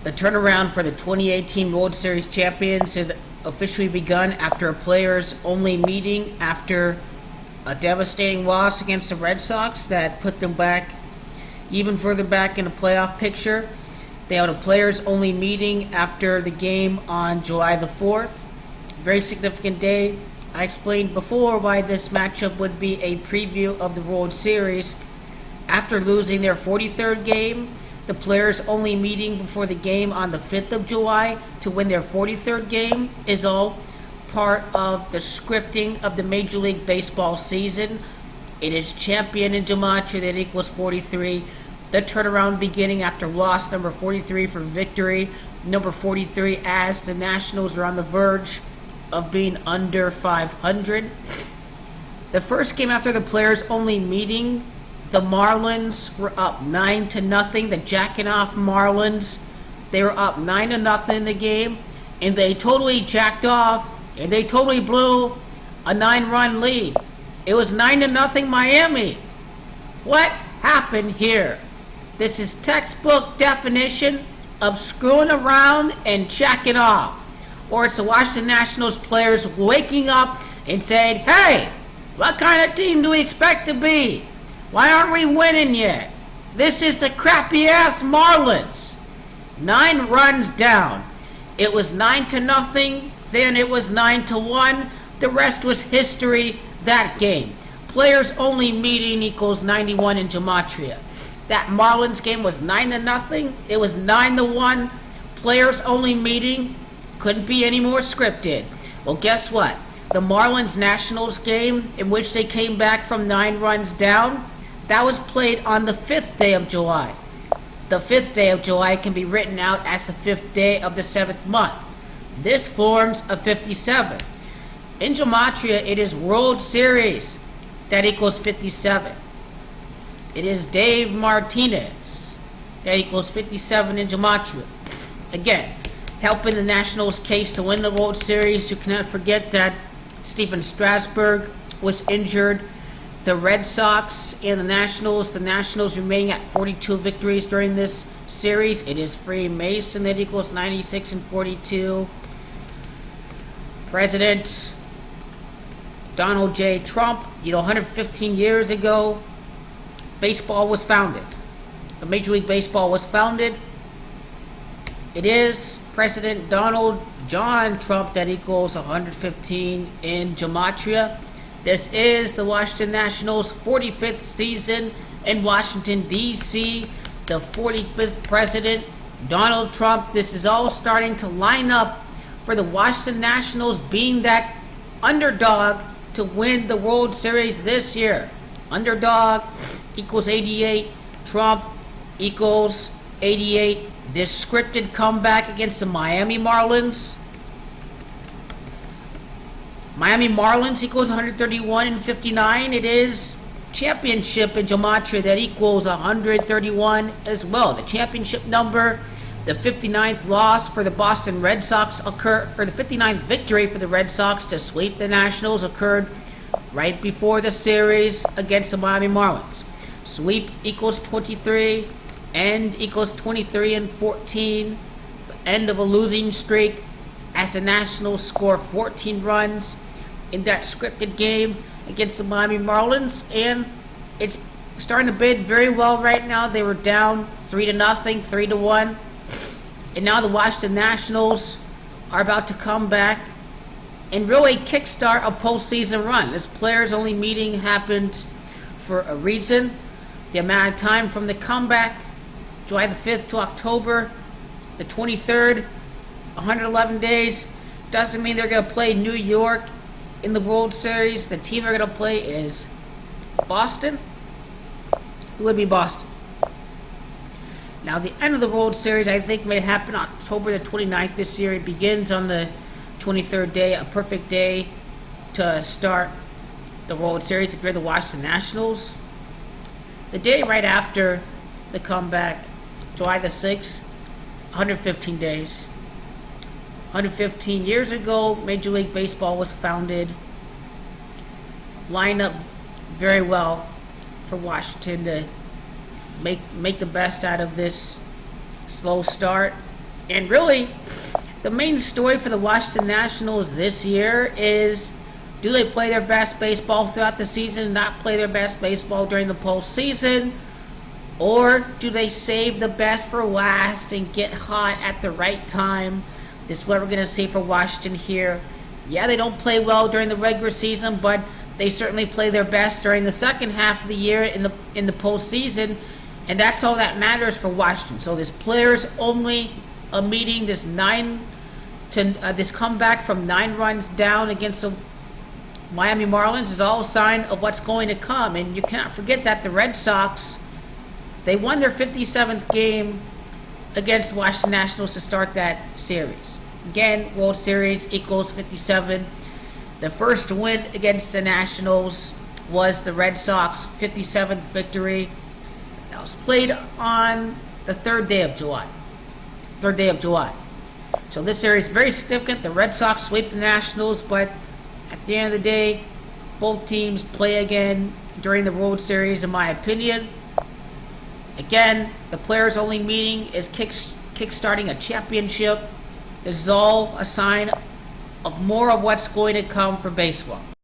The turnaround for the 2018 World Series champions had officially begun after a players-only meeting after a devastating loss against the Red Sox that put them back even further back in the playoff picture. They held a players-only meeting after the game on July the 4th. Very significant day. I explained before why this matchup would be a preview of the World Series. After losing their 43rd game, the players-only meeting before the game on the 5th of July to win their 43rd game is all part of the scripting of the Major League Baseball season. It is champion in gematria that equals 43. The turnaround beginning after loss number 43 for victory number 43 as the Nationals are on the verge of being under 500. The first game after the players-only meeting, the Marlins were up 9-0. The jacking off Marlins, they were up 9-0 in the game, and they totally jacked off, and they totally blew a 9-run lead. It was 9-0 Miami. What happened here? This is textbook definition of screwing around and jacking off. Or it's the Washington Nationals players waking up and saying, hey, what kind of team do we expect to be? Why aren't we winning yet? This is a crappy-ass Marlins. 9 runs down. It was 9-0, then it was 9-1. The rest was history that game. Players-only meeting equals 91 in gematria. That Marlins game was 9-0. It was 9-1. Players-only meeting couldn't be any more scripted. Well, guess what? The Marlins-Nationals game, in which they came back from 9 runs down, that was played on the 5th day of July. The 5th day of July can be written out as the 5th day of the 7th month. This forms a 57. In gematria, it is World Series that equals 57. It is Dave Martinez that equals 57 in gematria. Again, helping the Nationals' case to win the World Series. You cannot forget that Stephen Strasburg was injured. The Red Sox and the Nationals remain at 42 victories during this series. It is Freemason that equals 96 and 42. President Donald J. Trump, 115 years ago, baseball was founded. The Major League Baseball was founded. It is President Donald John Trump that equals 115 in gematria. This is the Washington Nationals' 45th season in Washington, D.C. The 45th president, Donald Trump. This is all starting to line up for the Washington Nationals being that underdog to win the World Series this year. Underdog equals 88. Trump equals 88. This scripted comeback against the Miami Marlins. Miami Marlins equals 131 and 59. It is championship in gematria that equals 131 as well. The championship number, the 59th loss for the Boston Red Sox the 59th victory for the Red Sox to sweep the Nationals occurred right before the series against the Miami Marlins. Sweep equals 23, end equals 23 and 14. The end of a losing streak as the Nationals score 14 runs in that scripted game against the Miami Marlins, and it's starting to bid very well right now. They were down 3-0, 3-1, and now the Washington Nationals are about to come back and really kickstart a postseason run. This players-only meeting happened for a reason. The amount of time from the comeback, July the 5th to October the 23rd, 111 days, doesn't mean they're going to play New York in the World Series. The team they're going to play is Boston. It would be Boston. Now, the end of the World Series, I think, may happen October the 29th this year. It begins on the 23rd day, a perfect day to start the World Series if you're the Washington Nationals. The day right after the comeback, July the 6th, 115 days. 115 years ago, Major League Baseball was founded. Line up very well for Washington to make the best out of this slow start. And really, the main story for the Washington Nationals this year is, do they play their best baseball throughout the season and not play their best baseball during the postseason? Or do they save the best for last and get hot at the right time? This is what we're going to see for Washington here. Yeah, they don't play well during the regular season, but they certainly play their best during the second half of the year in the postseason, and that's all that matters for Washington. So this players only a meeting, this comeback from 9 runs down against the Miami Marlins is all a sign of what's going to come. And you cannot forget that the Red Sox, they won their 57th game against the Washington Nationals to start that series. Again, World Series equals 57. The first win against the Nationals was the Red Sox 57th victory. That was played on the 3rd day of July. So this series is very significant. The Red Sox sweep the Nationals, but at the end of the day, both teams play again during the World Series, in my opinion. Again, the players only meeting is kick-starting a championship. This is all a sign of more of what's going to come for baseball.